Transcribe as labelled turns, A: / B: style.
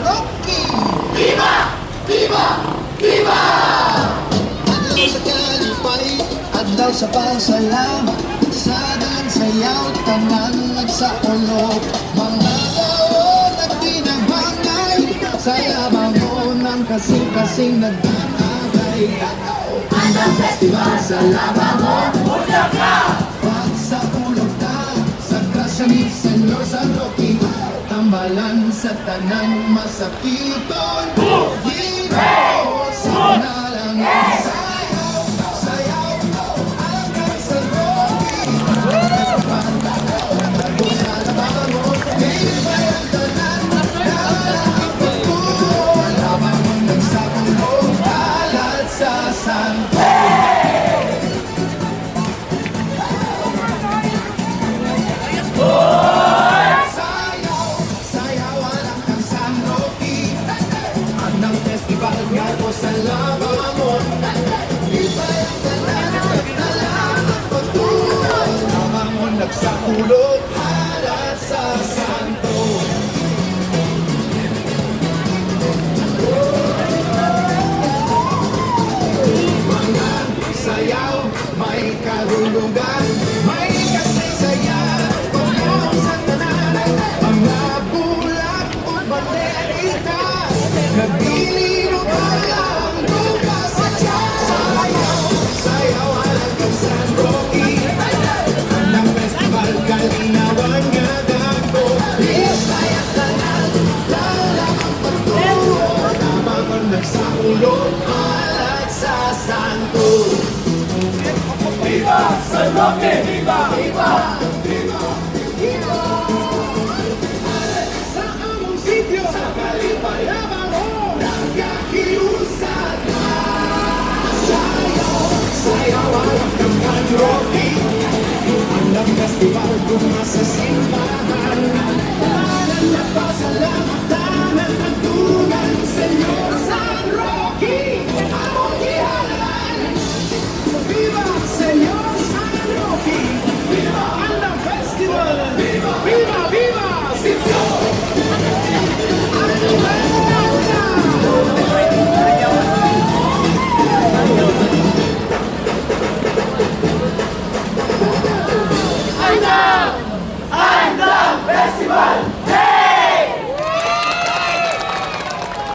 A: Rocky! Viva! Viva! Viva! Adlaw sa kalipay, adlaw sa pasalamat, sa dalang sayaw, tanan nagsaulog. Mga tao nagtinabangay, sayabang mo ng kasing-kasing nagdanagay. Andang festival sa laba mo, una ka! Pag sa ulog ka, sa Gracianis, Senyor San Roque, tambalan sa tanan masakiton. Gino sa nalang sayaw, sayaw, hanggang sa Roque. Sa laba mo, iba'y ang tanan, ang pagkuhan, labang mo nagsapulong, kalat sa santo. Sa laba mo, iba'y ang tanan, nagtalang at pagtuwan. Laba mo nagsakulog, halat sa santo. Mga sayaw, may karulugan, may kasaysayan, pagmong sa tanan. Mga bulat o banderita, nagdilino ka lang, bukas sa sayaw, sayaw hanggang San Roque. Ang festival kalinawan nga dako, iba'y ang tanan, lalang ang pagtuon. Namang ang nagsaulog, halat sa santo. Viva San Roque! Viva! Viva! Viva! Viva! Sa among sitio, sa kalipay, nagkakiusad na sayaw, sayaw hanggang San Roque. Ang festival bunga sa simbahan, tanan na pasalamatan at pagtunan, Senyor San Roque, among ihalan. Viva Senyor San Roque! Viva ang festival! Viva! Viva! Viva! Sitio! Anda!